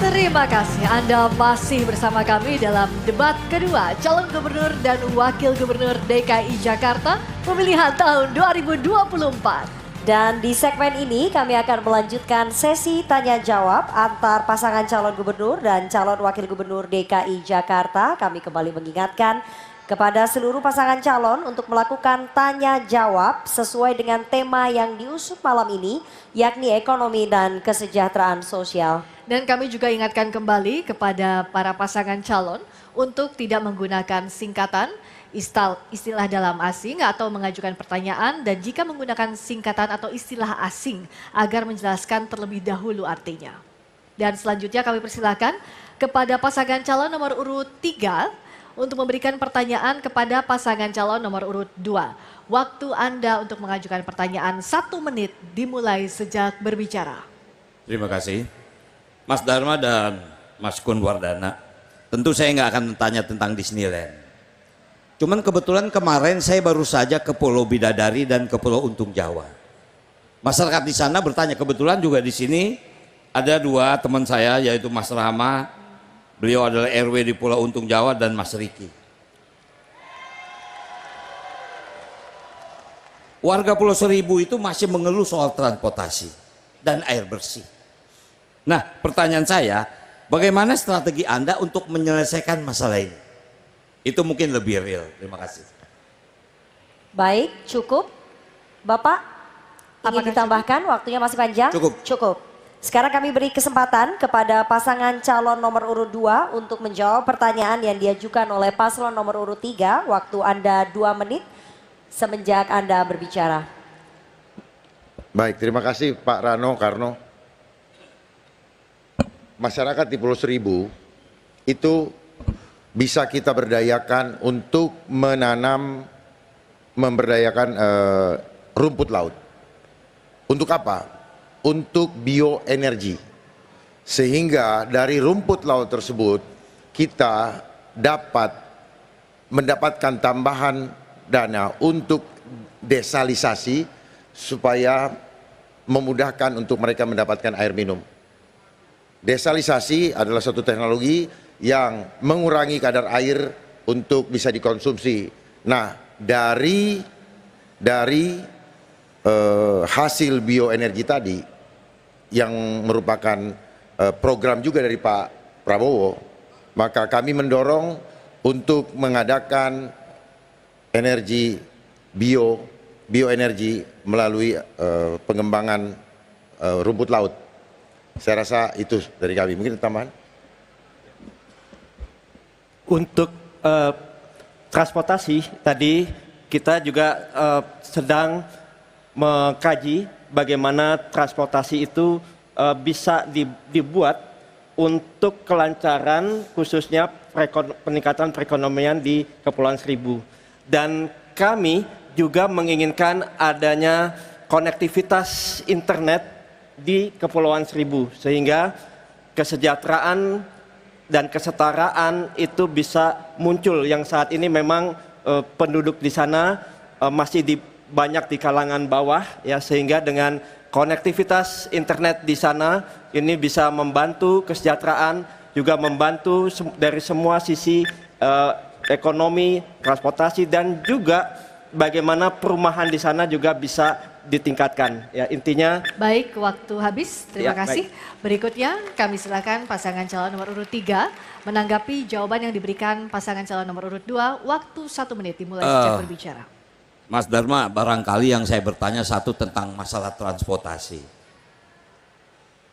Terima kasih Anda masih bersama kami dalam debat kedua calon gubernur dan wakil gubernur DKI Jakarta pemilihan tahun 2024. Dan di segmen ini kami akan melanjutkan sesi tanya jawab antar pasangan calon gubernur dan calon wakil gubernur DKI Jakarta. Kami kembali mengingatkan kepada seluruh pasangan calon untuk melakukan tanya jawab sesuai dengan tema yang diusung malam ini, yakni ekonomi dan kesejahteraan sosial. Dan kami juga ingatkan kembali kepada para pasangan calon untuk tidak menggunakan singkatan, istilah dalam asing atau mengajukan pertanyaan, dan jika menggunakan singkatan atau istilah asing agar menjelaskan terlebih dahulu artinya. Dan selanjutnya kami persilakan kepada pasangan calon nomor urut 3 untuk memberikan pertanyaan kepada pasangan calon nomor urut 2. Waktu Anda untuk mengajukan pertanyaan 1 menit dimulai sejak berbicara. Terima kasih. Mas Dharma dan Mas Kun Wardana, tentu saya nggak akan tanya tentang Disneyland. Cuman kebetulan kemarin saya baru saja ke Pulau Bidadari dan ke Pulau Untung Jawa. Masyarakat di sana bertanya, kebetulan juga di sini ada 2 teman saya, yaitu Mas Rama, beliau adalah RW di Pulau Untung Jawa, dan Mas Riki. Warga Pulau Seribu itu masih mengeluh soal transportasi dan air bersih. Nah, pertanyaan saya, bagaimana strategi Anda untuk menyelesaikan masalah ini? Itu mungkin lebih real. Terima kasih. Baik, cukup. Bapak, ingin ditambahkan? Waktunya masih panjang? Cukup. Cukup. Sekarang kami beri kesempatan kepada pasangan calon nomor urut 2 untuk menjawab pertanyaan yang diajukan oleh paslon nomor urut 3. Waktu Anda 2 menit semenjak Anda berbicara. Baik, terima kasih Pak Rano Karno. Masyarakat di Pulau Seribu itu bisa kita berdayakan untuk memberdayakan rumput laut. Untuk apa? Untuk bioenergi. Sehingga dari rumput laut tersebut kita dapat mendapatkan tambahan dana untuk desalinasi supaya memudahkan untuk mereka mendapatkan air minum. Desalinasi adalah suatu teknologi yang mengurangi kadar air untuk bisa dikonsumsi. Nah, dari hasil bioenergi tadi yang merupakan program juga dari Pak Prabowo, maka kami mendorong untuk mengadakan energi bioenergi melalui pengembangan rumput laut. Saya rasa itu dari kami. Mungkin tambahan? Untuk transportasi tadi kita juga sedang mengkaji bagaimana transportasi itu bisa dibuat untuk kelancaran khususnya peningkatan perekonomian di Kepulauan Seribu. Dan kami juga menginginkan adanya konektivitas internet di Kepulauan Seribu sehingga kesejahteraan dan kesetaraan itu bisa muncul, yang saat ini memang penduduk di sana masih banyak di kalangan bawah ya, sehingga dengan konektivitas internet di sana ini bisa membantu kesejahteraan, juga membantu dari semua sisi ekonomi, transportasi, dan juga bagaimana perumahan di sana juga bisa ditingkatkan. Ya, intinya. Baik, waktu habis. Terima kasih. Baik. Berikutnya kami silakan pasangan calon nomor urut 3 menanggapi jawaban yang diberikan pasangan calon nomor urut 2. Waktu 1 menit dimulai sejak berbicara. Mas Dharma, barangkali yang saya bertanya satu tentang masalah transportasi.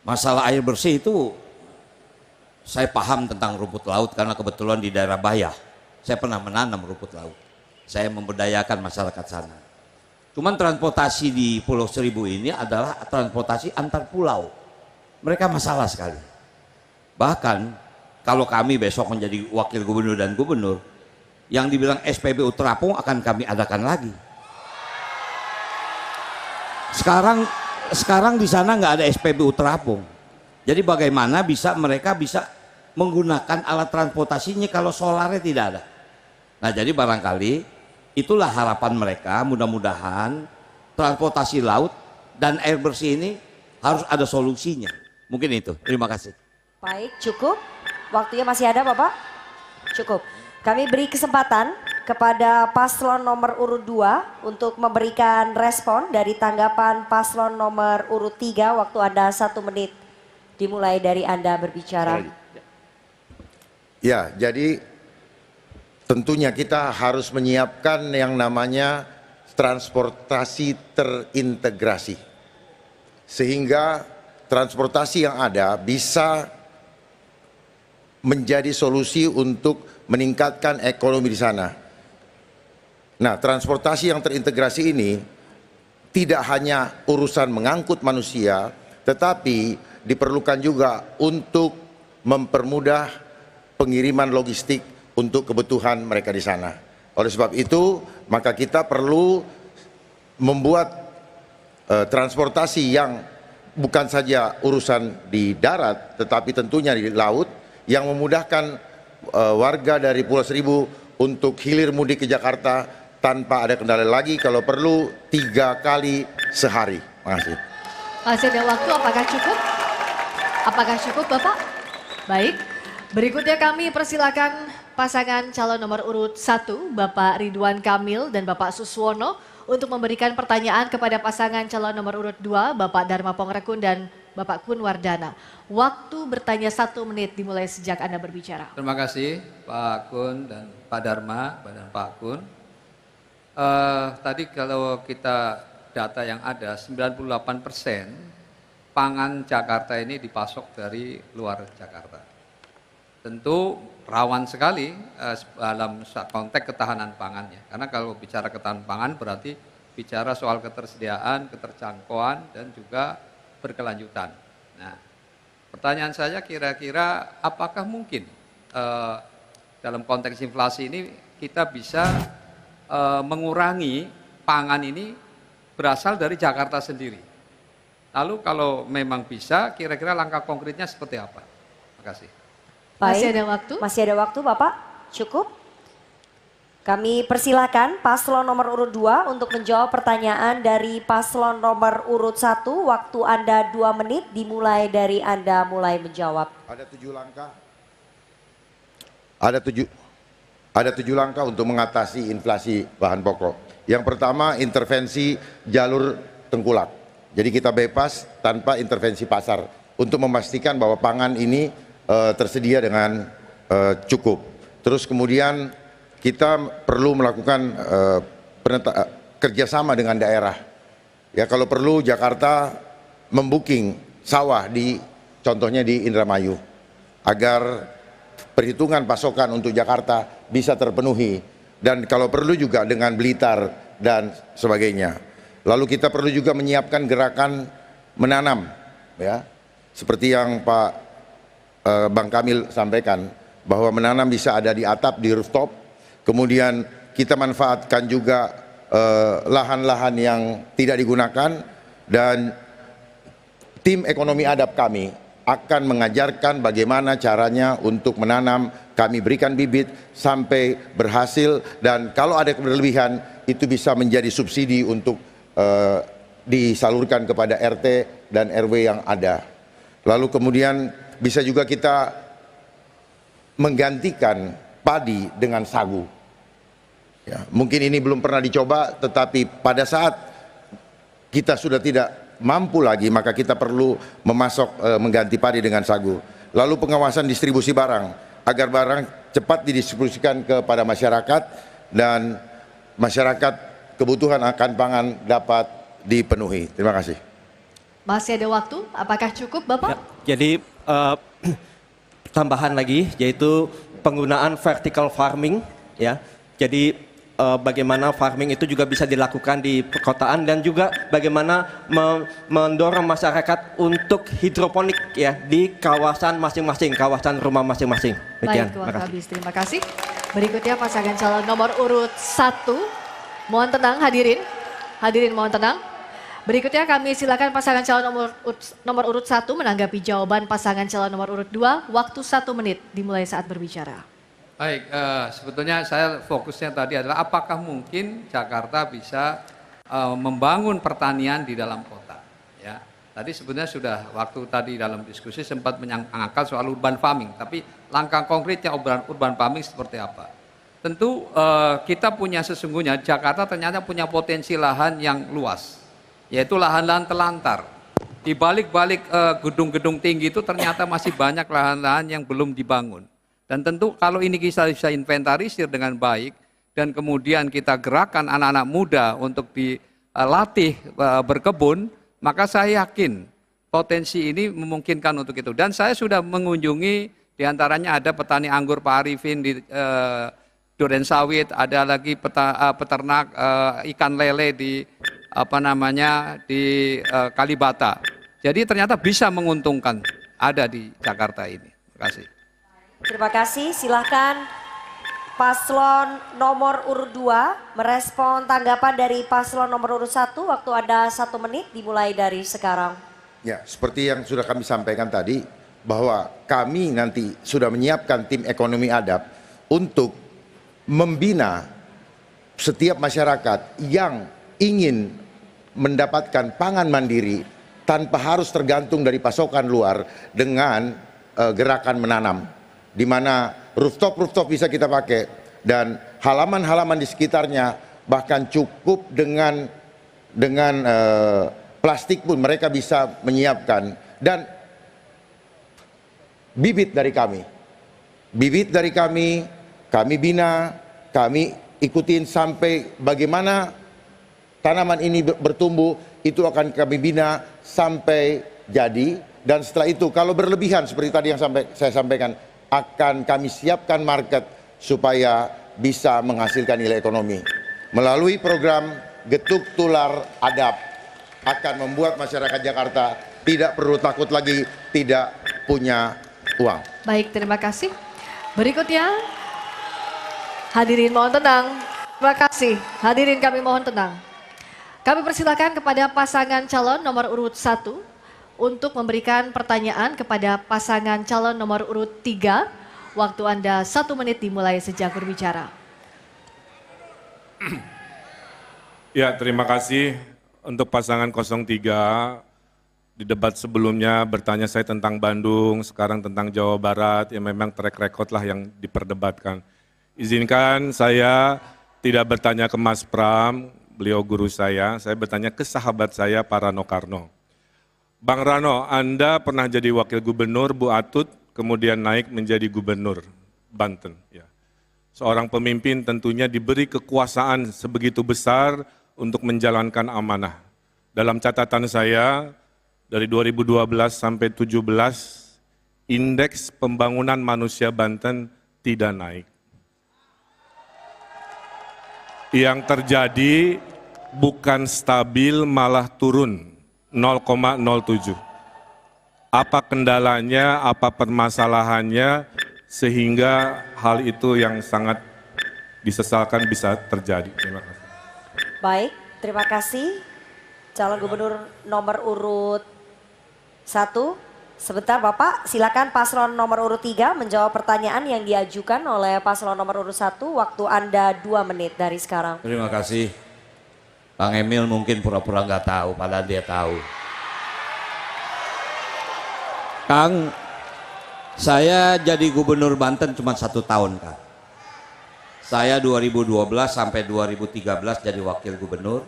Masalah air bersih itu saya paham tentang rumput laut karena kebetulan di daerah Bayah saya pernah menanam rumput laut. Saya memberdayakan masyarakat sana. Cuman transportasi di Pulau Seribu ini adalah transportasi antar pulau. Mereka masalah sekali. Bahkan kalau kami besok menjadi wakil gubernur dan gubernur, yang dibilang SPBU Terapung akan kami adakan lagi. Sekarang di sana nggak ada SPBU Terapung. Jadi bagaimana mereka bisa menggunakan alat transportasinya kalau solarnya tidak ada. Nah, jadi barangkali itulah harapan mereka, mudah-mudahan transportasi laut dan air bersih ini harus ada solusinya. Mungkin itu. Terima kasih. Baik, cukup. Waktunya masih ada Bapak? Cukup. Kami beri kesempatan kepada paslon nomor urut 2 untuk memberikan respon dari tanggapan paslon nomor urut 3. Waktu Anda 1 menit. Dimulai dari Anda berbicara. Ya, jadi tentunya kita harus menyiapkan yang namanya transportasi terintegrasi. Sehingga transportasi yang ada bisa menjadi solusi untuk meningkatkan ekonomi di sana. Nah, transportasi yang terintegrasi ini tidak hanya urusan mengangkut manusia, tetapi diperlukan juga untuk mempermudah pengiriman logistik untuk kebutuhan mereka di sana. Oleh sebab itu, maka kita perlu membuat transportasi yang bukan saja urusan di darat, tetapi tentunya di laut, yang memudahkan warga dari Pulau Seribu untuk hilir mudik ke Jakarta tanpa ada kendala lagi, kalau perlu 3 kali sehari. Terima kasih. Masih ada waktu, apakah cukup? Apakah cukup Bapak? Baik, berikutnya kami persilakan pasangan calon nomor urut 1, Bapak Ridwan Kamil dan Bapak Suswono untuk memberikan pertanyaan kepada pasangan calon nomor urut 2, Bapak Dharma Pongrekun dan Bapak Kun Wardana. Waktu bertanya 1 menit dimulai sejak Anda berbicara. Terima kasih Pak Kun dan Pak Dharma dan Pak Kun. Tadi kalau kita data yang ada 98% pangan Jakarta ini dipasok dari luar Jakarta. Tentu rawan sekali dalam konteks ketahanan pangannya. Karena kalau bicara ketahanan pangan berarti bicara soal ketersediaan, keterjangkauan dan juga berkelanjutan. Nah, pertanyaan saya kira-kira apakah mungkin dalam konteks inflasi ini kita bisa mengurangi pangan ini berasal dari Jakarta sendiri. Lalu kalau memang bisa, kira-kira langkah konkretnya seperti apa? Terima kasih. Baik. Masih ada waktu? Masih ada waktu Bapak? Cukup? Kami persilakan paslon nomor urut 2 untuk menjawab pertanyaan dari paslon nomor urut 1. Waktu Anda 2 menit dimulai dari Anda mulai menjawab. Ada 7 langkah. Ada 7 langkah untuk mengatasi inflasi bahan pokok. Yang pertama, intervensi jalur tengkulak. Jadi kita bebas tanpa intervensi pasar untuk memastikan bahwa pangan ini tersedia dengan cukup. Terus kemudian kita perlu melakukan kerjasama dengan daerah. Ya, kalau perlu Jakarta membooking sawah contohnya di Indramayu agar perhitungan pasokan untuk Jakarta bisa terpenuhi, dan kalau perlu juga dengan Blitar dan sebagainya. Lalu kita perlu juga menyiapkan gerakan menanam, ya, seperti yang Pak Bang Kamil sampaikan, bahwa menanam bisa ada di atap, di rooftop. Kemudian kita manfaatkan juga lahan-lahan yang tidak digunakan, dan tim ekonomi adab kami akan mengajarkan bagaimana caranya untuk menanam. Kami berikan bibit sampai berhasil, dan kalau ada kelebihan itu bisa menjadi subsidi untuk disalurkan kepada RT dan RW yang ada. Lalu kemudian bisa juga kita menggantikan padi dengan sagu. Ya, mungkin ini belum pernah dicoba, tetapi pada saat kita sudah tidak mampu lagi, maka kita perlu mengganti padi dengan sagu. Lalu pengawasan distribusi barang, agar barang cepat didistribusikan kepada masyarakat dan masyarakat kebutuhan akan pangan dapat dipenuhi. Terima kasih. Masih ada waktu, apakah cukup Bapak? Ya, jadi tambahan lagi yaitu penggunaan vertical farming, ya. Jadi bagaimana farming itu juga bisa dilakukan di perkotaan, dan juga bagaimana mendorong masyarakat untuk hidroponik, ya, di kawasan masing-masing, kawasan rumah masing-masing. Baik, waktu habis. Terima kasih. Berikutnya pasangan calon nomor urut 1. Mohon tenang hadirin. Hadirin mohon tenang. Berikutnya kami silakan pasangan calon nomor urut 1 menanggapi jawaban pasangan calon nomor urut 2. Waktu 1 menit dimulai saat berbicara. Baik, sebetulnya saya fokusnya tadi adalah apakah mungkin Jakarta bisa membangun pertanian di dalam kota. Ya, Tadi sebenarnya sudah waktu tadi dalam diskusi sempat mengangkat soal urban farming, tapi langkah konkretnya urban farming seperti apa? Tentu kita punya sesungguhnya Jakarta ternyata punya potensi lahan yang luas, yaitu lahan-lahan telantar. Di balik-balik gedung-gedung tinggi itu ternyata masih banyak lahan-lahan yang belum dibangun. Dan tentu kalau ini kita bisa inventarisir dengan baik dan kemudian kita gerakkan anak-anak muda untuk dilatih berkebun, maka saya yakin potensi ini memungkinkan untuk itu. Dan saya sudah mengunjungi diantaranya ada petani anggur Pak Arifin di Duren Sawit, ada lagi peternak ikan lele di di Kalibata. Jadi ternyata bisa menguntungkan ada di Jakarta ini. Terima kasih. Terima kasih, silahkan paslon nomor urut 2 merespon tanggapan dari paslon nomor urut 1. Waktu ada 1 menit dimulai dari sekarang. Ya, seperti yang sudah kami sampaikan tadi, bahwa kami nanti sudah menyiapkan tim ekonomi adab untuk membina setiap masyarakat yang ingin mendapatkan pangan mandiri tanpa harus tergantung dari pasokan luar dengan gerakan menanam, di mana rooftop bisa kita pakai dan halaman-halaman di sekitarnya bahkan cukup dengan plastik pun mereka bisa menyiapkan. Dan bibit dari kami bina, kami ikutin sampai bagaimana tanaman ini bertumbuh, itu akan kami bina sampai jadi. Dan setelah itu kalau berlebihan seperti tadi yang saya sampaikan, akan kami siapkan market supaya bisa menghasilkan nilai ekonomi. Melalui program Getuk Tular Adab akan membuat masyarakat Jakarta tidak perlu takut lagi tidak punya uang. Baik, terima kasih. Berikutnya, hadirin mohon tenang. Terima kasih. Hadirin kami mohon tenang. Kami persilakan kepada pasangan calon nomor urut 1 untuk memberikan pertanyaan kepada pasangan calon nomor urut 3. Waktu Anda 1 menit dimulai sejak berbicara. Ya, terima kasih untuk pasangan 03. Di debat sebelumnya bertanya saya tentang Bandung, sekarang tentang Jawa Barat, ya memang track record lah yang diperdebatkan. Izinkan saya tidak bertanya ke Mas Pram, beliau guru saya bertanya ke sahabat saya Pak Rano Karno. Bang Rano, Anda pernah jadi wakil gubernur Bu Atut, kemudian naik menjadi gubernur Banten. Ya. Seorang pemimpin tentunya diberi kekuasaan sebegitu besar untuk menjalankan amanah. Dalam catatan saya, dari 2012 sampai 2017, indeks pembangunan manusia Banten tidak naik. Yang terjadi bukan stabil, malah turun 0,07. Apa kendalanya, apa permasalahannya, sehingga hal itu yang sangat disesalkan bisa terjadi. Terima kasih. Baik, terima kasih. Calon gubernur nomor urut 1. Sebentar Bapak, silakan paslon nomor urut 3 menjawab pertanyaan yang diajukan oleh paslon nomor urut 1. Waktu Anda 2 menit dari sekarang. Terima kasih. Bang Emil mungkin pura-pura nggak tahu, padahal dia tahu. Kang, saya jadi gubernur Banten cuma 1 tahun, Kang. Saya 2012 sampai 2013 jadi wakil gubernur,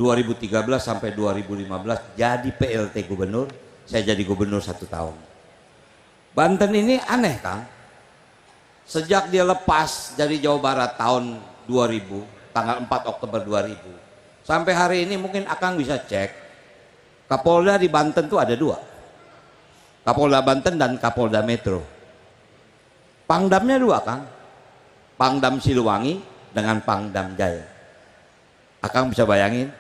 2013 sampai 2015 jadi PLT gubernur, saya jadi gubernur 1 tahun. Banten ini aneh, Kang. Sejak dia lepas dari Jawa Barat tahun 2000, tanggal 4 Oktober 2000, sampai hari ini mungkin Akang bisa cek, Kapolda di Banten tuh ada 2. Kapolda Banten dan Kapolda Metro. Pangdamnya 2, Kang. Pangdam Siliwangi dengan Pangdam Jaya. Akang bisa bayangin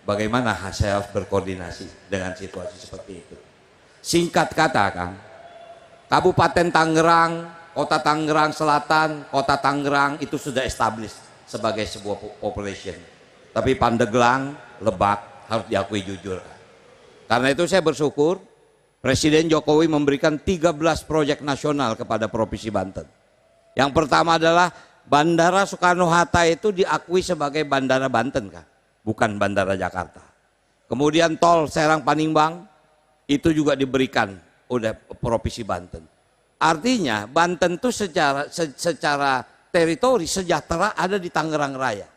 bagaimana saya harus berkoordinasi dengan situasi seperti itu. Singkat kata, Kang, Kabupaten Tangerang, Kota Tangerang Selatan, Kota Tangerang itu sudah established sebagai sebuah population. Tapi Pandeglang, Lebak harus diakui jujur. Karena itu saya bersyukur Presiden Jokowi memberikan 13 proyek nasional kepada Provinsi Banten. Yang pertama adalah Bandara Soekarno-Hatta itu diakui sebagai Bandara Banten, kan? Bukan Bandara Jakarta. Kemudian tol Serang Panimbang itu juga diberikan oleh Provinsi Banten. Artinya Banten itu secara teritori sejahtera ada di Tangerang Raya.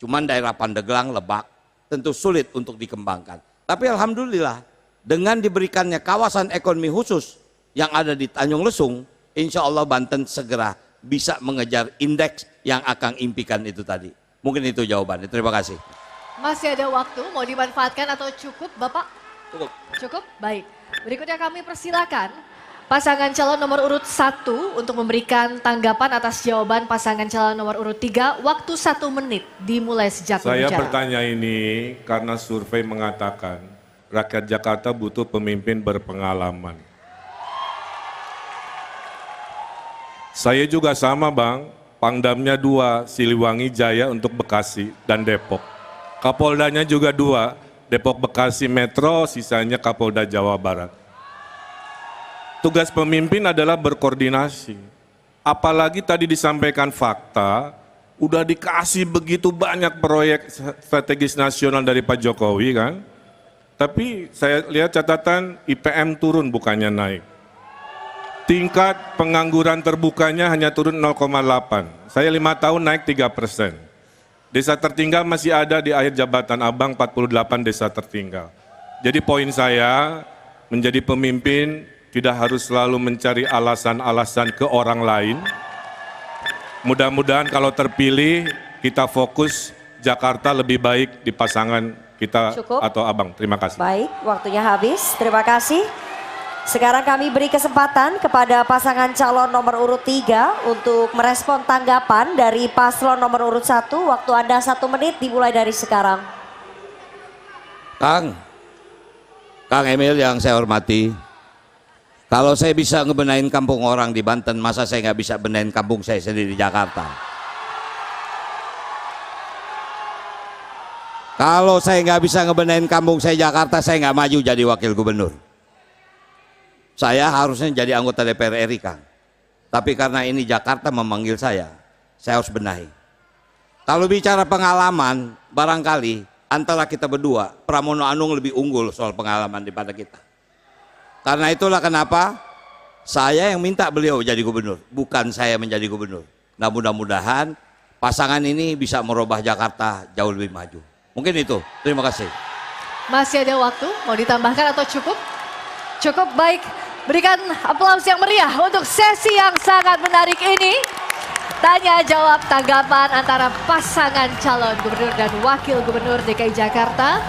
Cuman daerah Pandeglang, Lebak tentu sulit untuk dikembangkan. Tapi alhamdulillah dengan diberikannya kawasan ekonomi khusus yang ada di Tanjung Lesung, insya Allah Banten segera bisa mengejar indeks yang akan impikan itu tadi. Mungkin itu jawabannya. Terima kasih. Masih ada waktu, mau dimanfaatkan atau cukup Bapak? Cukup. Cukup? Baik. Berikutnya kami persilakan pasangan calon nomor urut 1 untuk memberikan tanggapan atas jawaban pasangan calon nomor urut 3. Waktu 1 menit dimulai sejak Saya berbicara. bertanya ini karena survei mengatakan rakyat Jakarta butuh pemimpin berpengalaman. Saya juga sama Bang, Pangdamnya 2, Siliwangi Jaya untuk Bekasi dan Depok. Kapoldanya juga 2, Depok Bekasi Metro, sisanya Kapolda Jawa Barat. Tugas pemimpin adalah berkoordinasi. Apalagi tadi disampaikan fakta, udah dikasih begitu banyak proyek strategis nasional dari Pak Jokowi kan. Tapi saya lihat catatan IPM turun bukannya naik. Tingkat pengangguran terbukanya hanya turun 0,8. Saya 5 tahun naik 3%. Desa tertinggal masih ada di akhir jabatan Abang 48 desa tertinggal. Jadi poin saya menjadi pemimpin tidak harus selalu mencari alasan-alasan ke orang lain. Mudah-mudahan kalau terpilih kita fokus Jakarta lebih baik di pasangan kita atau Abang. Terima kasih. Baik, waktunya habis. Terima kasih. Sekarang kami beri kesempatan kepada pasangan calon nomor urut 3 untuk merespon tanggapan dari paslon nomor urut 1. Waktu Anda 1 menit dimulai dari sekarang. Kang Emil yang saya hormati, kalau saya bisa ngebenain kampung orang di Banten, masa saya nggak bisa benain kampung saya sendiri di Jakarta? Kalau saya nggak bisa ngebenain kampung saya Jakarta, saya nggak maju jadi wakil gubernur. Saya harusnya jadi anggota DPR RI, Kang. Tapi karena ini Jakarta memanggil saya harus benahi. Kalau bicara pengalaman, barangkali antara kita berdua, Pramono Anung lebih unggul soal pengalaman daripada kita. Karena itulah kenapa saya yang minta beliau jadi gubernur, bukan saya menjadi gubernur. Nah mudah-mudahan pasangan ini bisa merubah Jakarta jauh lebih maju. Mungkin itu, terima kasih. Masih ada waktu, mau ditambahkan atau cukup? Cukup, baik. Berikan aplaus yang meriah untuk sesi yang sangat menarik ini. Tanya jawab tanggapan antara pasangan calon gubernur dan wakil gubernur DKI Jakarta.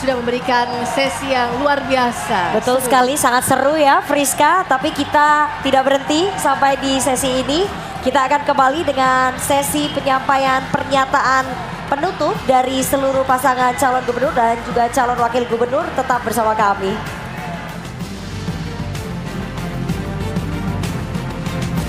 Sudah memberikan sesi yang luar biasa. Betul sekali, sangat seru ya Friska. Tapi kita tidak berhenti sampai di sesi ini. Kita akan kembali dengan sesi penyampaian pernyataan penutup dari seluruh pasangan calon gubernur dan juga calon wakil gubernur. Tetap bersama kami.